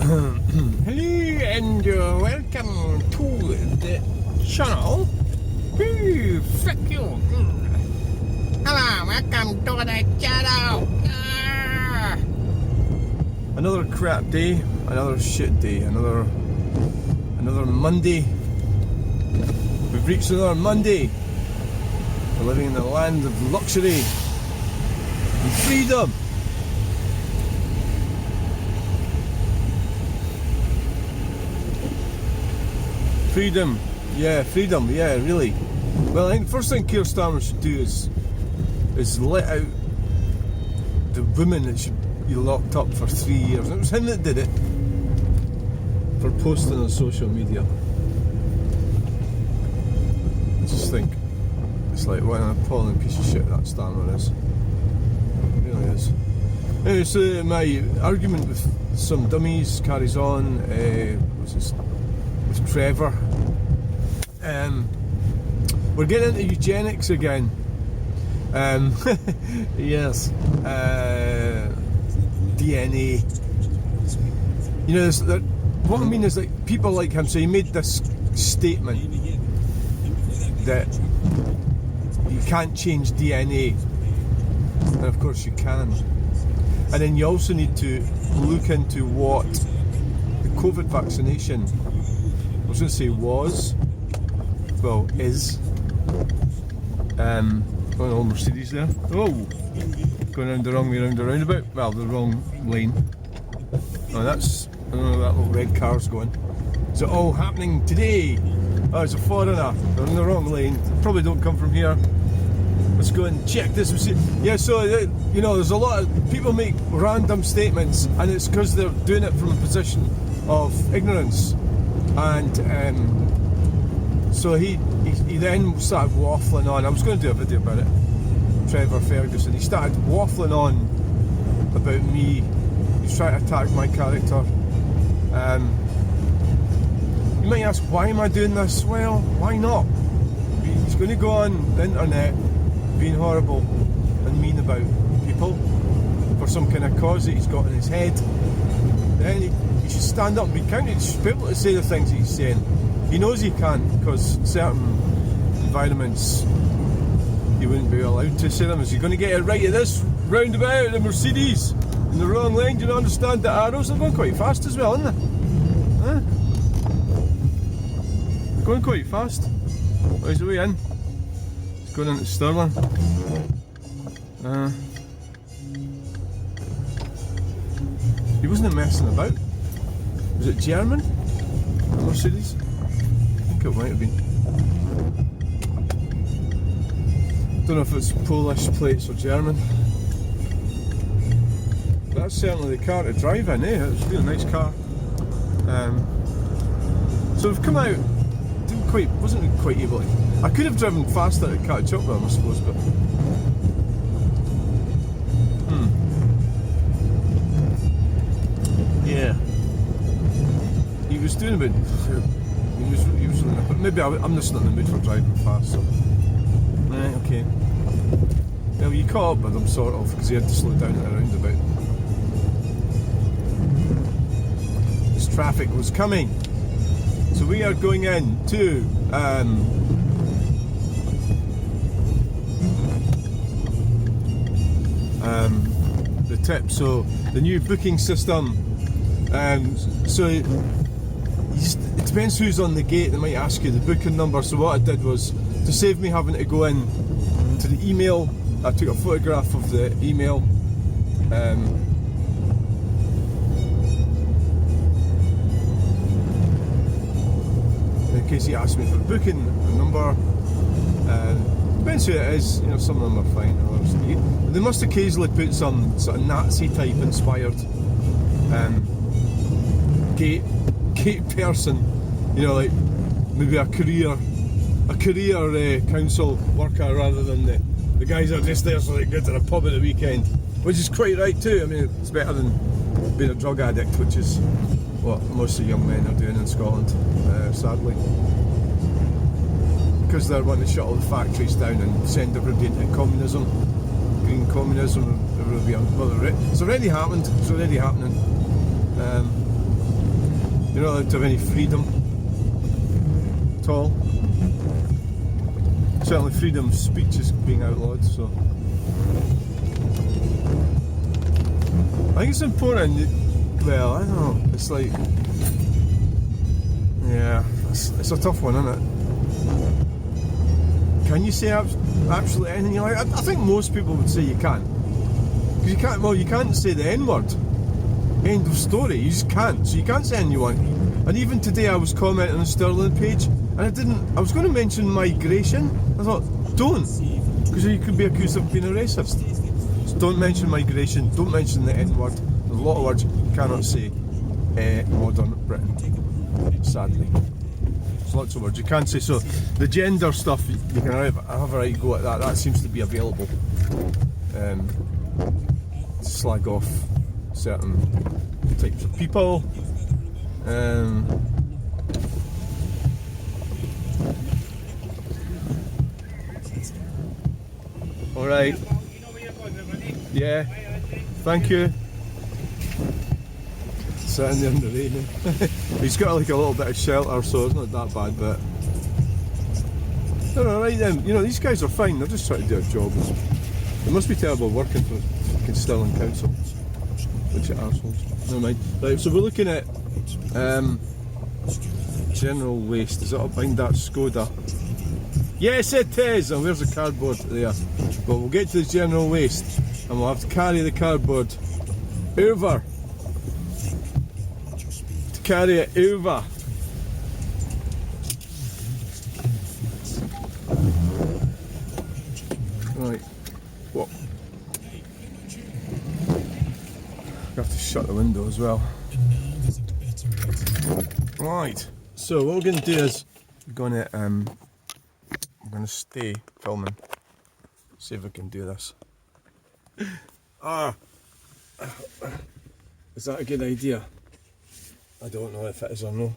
Hello and welcome to the channel. Ooh, fuck you. Hello, welcome to the channel. Another crap day, another shit day, another Monday. We've reached another Monday. We're living in the land of luxury and freedom. Freedom, yeah, really. Well, I think the first thing Keir Starmer should do is let out the women that should be locked up for 3 years. It was him that did it for posting on social media. I just think it's like what an appalling piece of shit that Starmer is. It really is. Anyway, so my argument with some dummies carries on. With Trevor. We're getting into eugenics again. Yes. DNA. You know, what I mean is, like, people like him. So he made this statement that you can't change DNA, and of course you can. And then you also need to look into what the COVID vaccination, I was going to say is. Oh, Mercedes there. Oh, going around the wrong way around the roundabout. Well, the wrong lane. Oh, that's, I don't know where that little red car's going. Is it all happening today? Oh, it's a foreigner. They're in the wrong lane. Probably don't come from here. Let's go and check this. Yeah, so, you know, there's a lot of people make random statements, and it's because they're doing it from a position of ignorance. And so he then started waffling on. I was going to do a video about it. Trevor Ferguson. He started waffling on about me. He's trying to attack my character. You might ask, why am I doing this? Well, why not? He's going to go on the internet being horrible and mean about people for some kind of cause that he's got in his head. Then he should stand up and be counted. He should be able to say the things that he's saying. He knows he can't, because certain environments he wouldn't be allowed to say them. Is he going to get it right at this roundabout, the Mercedes in the wrong lane? Do you not understand the arrows? They're going quite fast as well, aren't they? Huh? They're going quite fast. Where's the way in? It's going into Stirling. He wasn't messing about. Was it German? Mercedes? I think it might have been. Don't know if it's Polish plates or German. That's certainly the car to drive in, eh? It's a really nice car. So we've come out. Wasn't quite able to. I could have driven faster to catch up with him, I suppose, but. Yeah. He was doing a bit. He was really, but maybe I'm just not in the mood for driving fast. So, okay. Well, you caught up with him sort of, because he had to slow down at a roundabout. This traffic was coming, so we are going in to the tip. So the new booking system. So it depends who's on the gate. They might ask you the booking number. So what I did was, to save me having to go in to the email, I took a photograph of the email. In case he asks me for booking number. Depends who it is. You know, some of them are fine. Others, they must occasionally put some sort of Nazi type inspired gate person, you know, like maybe a career council worker, rather than the guys that are just there so they can go to the pub at the weekend, which is quite right too. I mean, it's better than being a drug addict, which is what most of the young men are doing in Scotland, sadly, because they're wanting to shut all the factories down and send everybody into communism, green communism. Well, it's already happened. It's already happening. You're not allowed to have any freedom at all. Certainly freedom of speech is being outlawed, so I think it's important that, well, I don't know, it's like, yeah, it's a tough one, isn't it? Can you say absolutely anything you like? I think most people would say you can. Because you can't, well, you can't say the N-word. End of story, you just can't. So you can't say anything you want. And even today I was commenting on the Stirling page, and I was going to mention migration. I thought, don't, because you could be accused of being a racist. So don't mention migration, don't mention the N-word. There's a lot of words you cannot say modern Britain, sadly. There's lots of words you can't say. So the gender stuff, you can have a right go at that. That seems to be available. To slag off certain types of people. All right. Yeah. Thank you. Sitting there in the rain. He's got like a little bit of shelter, so it's not that bad. But they're all right then. You know, these guys are fine. They're just trying to do a job. It must be terrible working for fucking Stirling Council. Bunch of arseholes. Never mind. Right. So we're looking at general waste. Is it up behind that Skoda? Yes, it is. And where's the cardboard there? But we'll get to the general waste, and we'll have to carry the cardboard over. To carry it over. Right. What? I have to shut the window as well. Right. So what we're going to do is I'm going to stay filming. See if I can do this. Is that a good idea? I don't know if it is or no.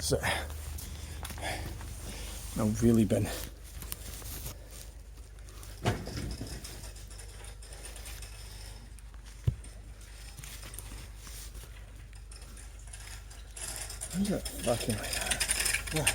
That's it. No wheelie bin. How's it fucking like that? Yeah.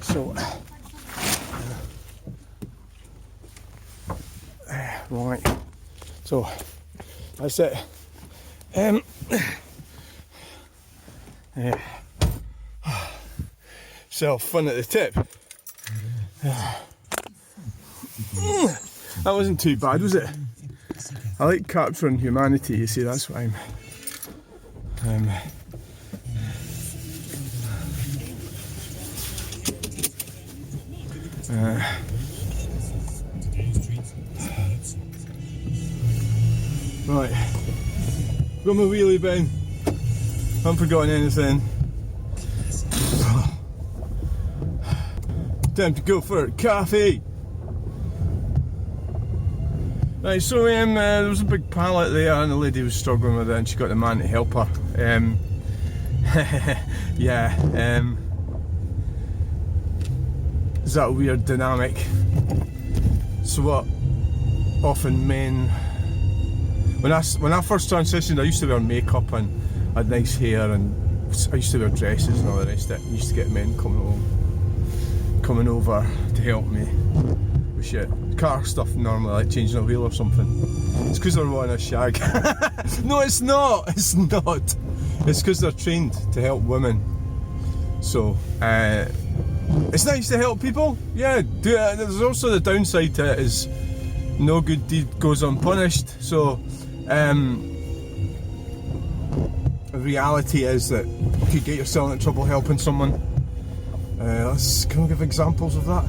So, right, so that's it. So fun at the tip. That wasn't too bad, was it? I like capturing humanity, you see, that's why I'm right, got my wheelie bin, haven't forgotten anything. Time to go for a coffee. Right, so there was a big pallet there and the lady was struggling with it and she got the man to help her. Yeah, is that a weird dynamic? So what often men, when I first transitioned, I used to wear makeup and I had nice hair and I used to wear dresses and all the rest of it. I used to get men coming over to help me with shit. Car stuff normally, like changing a wheel or something. It's because they're wanting a shag. No, it's not. It's not. It's because they're trained to help women. So, it's nice to help people. Yeah, do it. There's also the downside to it is no good deed goes unpunished. So, the reality is that you could get yourself in trouble helping someone. Can we give examples of that?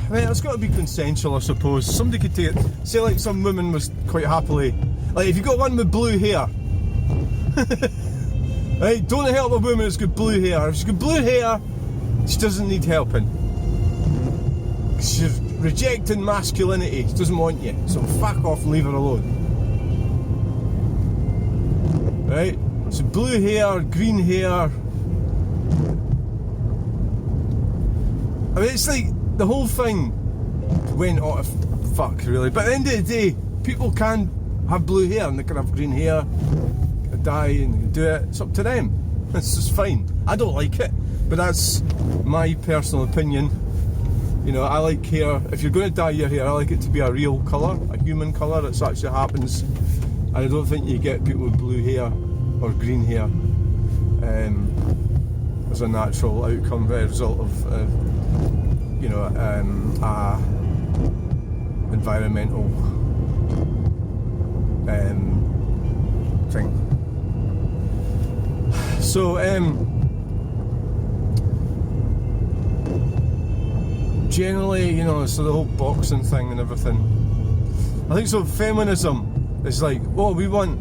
I mean, it's got to be consensual, I suppose. Somebody could take it. Say, like, some woman was quite happily, like, if you got one with blue hair, right? Don't help a woman that's got blue hair. If she's got blue hair, she doesn't need helping. She's rejecting masculinity. She doesn't want you. So fuck off and leave her alone. Right? So blue hair, green hair. I mean, it's like the whole thing went out of fuck, really. But at the end of the day, people can have blue hair and they can have green hair, dye and they can do it. It's up to them. It's just fine. I don't like it, but that's my personal opinion. You know, I like hair. If you're going to dye your hair, I like it to be a real colour, a human colour. That actually happens. And I don't think you get people with blue hair or green hair as a natural outcome, as a result of you know, environmental thing. So generally, you know, so the whole boxing thing and everything, I think so. Feminism is like, oh, we want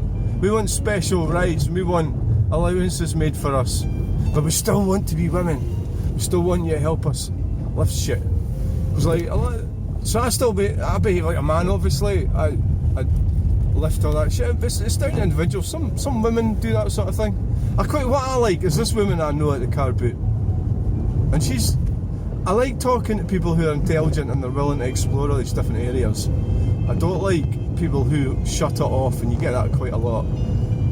special rights and we want allowances made for us, but we still want to be women. We still want you to help us lift shit. It's like, so I behave like a man, obviously. I lift all that shit. It's down to individuals. Some women do that sort of thing. What I like is this woman I know at the car boot, and I like talking to people who are intelligent and they're willing to explore all these different areas. I don't like people who shut it off, and you get that quite a lot,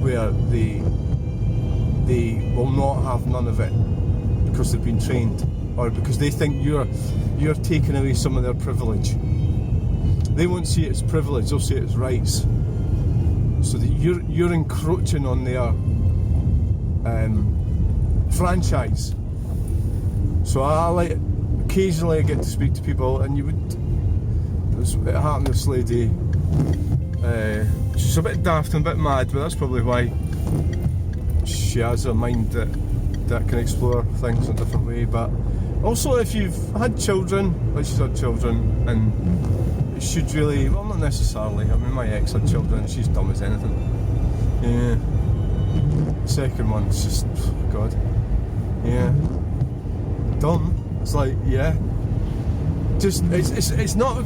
where they will not have none of it because they've been trained, or because they think you're taking away some of their privilege. They won't see it as privilege, they'll see it as rights. So that you're encroaching on their franchise. So occasionally I get to speak to people, and it happened to this lady. She's a bit daft and a bit mad, but that's probably why she has a mind that can explore things in a different way. But also, if you've had children, like she's had children, and it should really, well, not necessarily. I mean, my ex had children, she's dumb as anything. Yeah. Second one's just, God. Yeah. Dumb. It's like, yeah. Just, it's not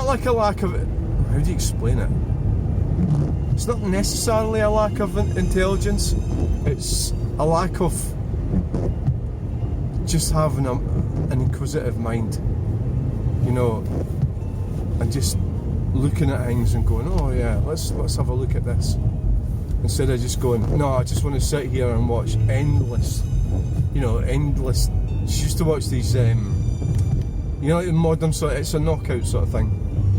like a lack of, how do you explain it? It's not necessarily a lack of intelligence. It's a lack of just having an inquisitive mind, you know, and just looking at things and going, oh yeah, let's have a look at this, instead of just going, no, I just want to sit here and watch endless. She used to watch these, like in modern sort, it's a knockout sort of thing,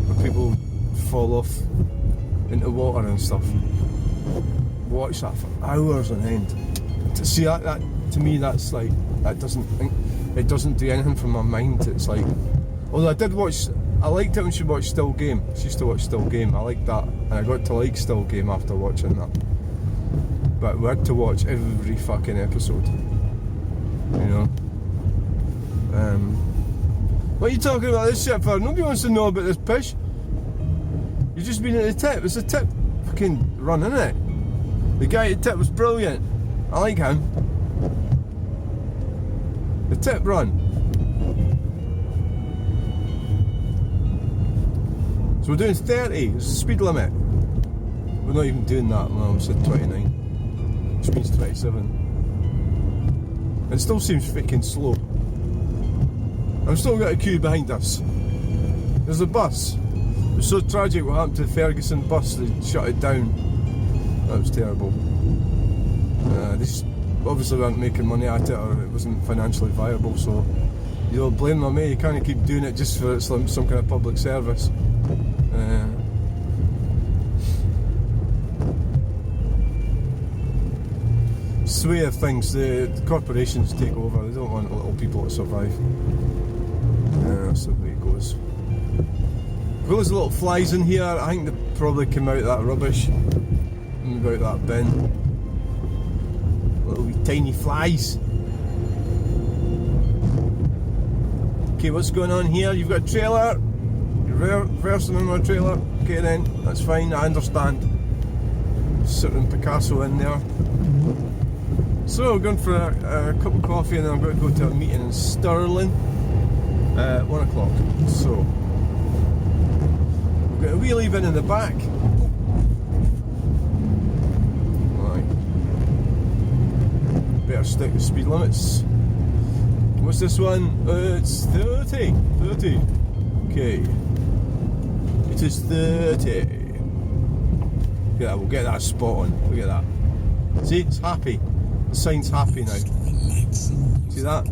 where people fall off into water and stuff. Watch that for hours on end. To see that to me, that's like, it doesn't do anything for my mind. It's like, although I liked it when she watched Still Game. She used to watch Still Game. I liked that, and I got to like Still Game after watching that. But we had to watch every fucking episode, you know. What are you talking about this shit for? Nobody wants to know about this pish. You've just been at the tip. It's a tip fucking run, isn't it? The guy at the tip was brilliant. I like him. The tip run. So we're doing 30. It's the speed limit. We're not even doing that. Well, I said 29, which means 27. It still seems freaking slow. I've still got a queue behind us. There's a bus. It was so tragic what happened to the Ferguson bus. They shut it down. That was terrible. They obviously weren't making money at it, or it wasn't financially viable, so you don't blame them, eh? You can't keep doing it just for some kind of public service. It's the way of things. The corporations take over. They don't want little people to survive. That's the way it goes. We've got those little flies in here. I think they probably came out of that rubbish, about that bin. Little wee tiny flies. Okay, what's going on here? You've got a trailer. You're reversing on my trailer. Okay then, that's fine, I understand. Sitting Picasso in there. So we're going for a cup of coffee, and then I'm going to go to a meeting in Stirling at 1 o'clock. So we've got a wheelie bin in the back. Right. Better stick to speed limits. What's this one? It's 30. 30. Okay. It is 30. Yeah, we'll get that spot on. Look at that. See, it's happy. The sign's happy now. See that?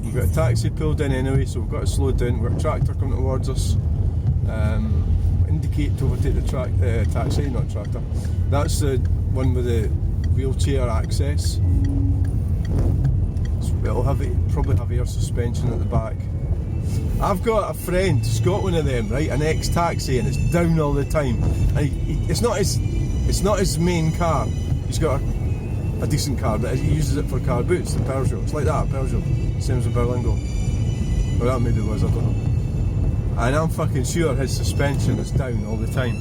We've got a taxi pulled in anyway, so we've got to slow down. We've got a tractor coming towards us. Indicate to overtake the taxi, not tractor. That's the one with the wheelchair access. It'll probably have air suspension at the back. I've got a friend who's got one of them, right? An ex-taxi, and it's down all the time. And it's not his main car. He's got a decent car, but he uses it for car boots. The Peugeot, it's like that, Peugeot, same as a Berlingo. Or that maybe was, I don't know. And I'm fucking sure his suspension is down all the time.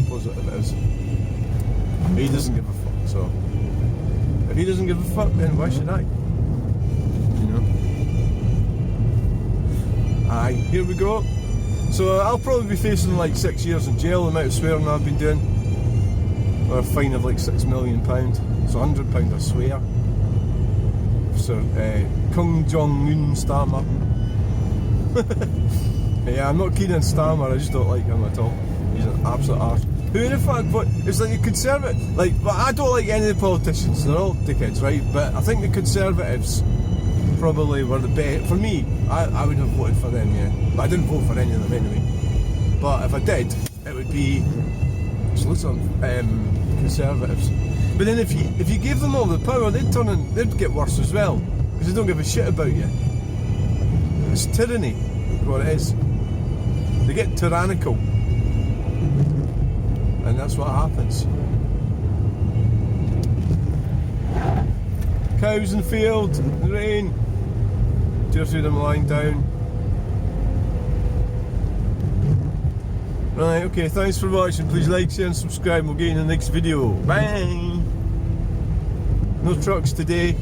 Positive it is. But he doesn't give a fuck. So if he doesn't give a fuck, then why should I? You know. Aye, here we go. So I'll probably be facing like 6 years in jail, the amount of swearing I've been doing. Or a fine of like £6 million. So £100 I swear. So Kung Jong-un Stammer. Yeah, I'm not keen on Stammer, I just don't like him at all. He's an absolute arse. Who in fact, but it's like a Conservative, like, well, I don't like any of the politicians, they're all dickheads, right? But I think the Conservatives probably were the best. For me, I would have voted for them, yeah. But I didn't vote for any of them anyway. But if I did, it would be just loads of Conservatives. But then if you gave them all the power, they'd get worse as well, because they don't give a shit about you. It's tyranny, what it is. They get tyrannical, and that's what happens. Cows in the field, in the rain. 2 or 3 of them lying down. Right, okay, thanks for watching. Please like, share and subscribe. We'll get you in the next video. Bye! No trucks today.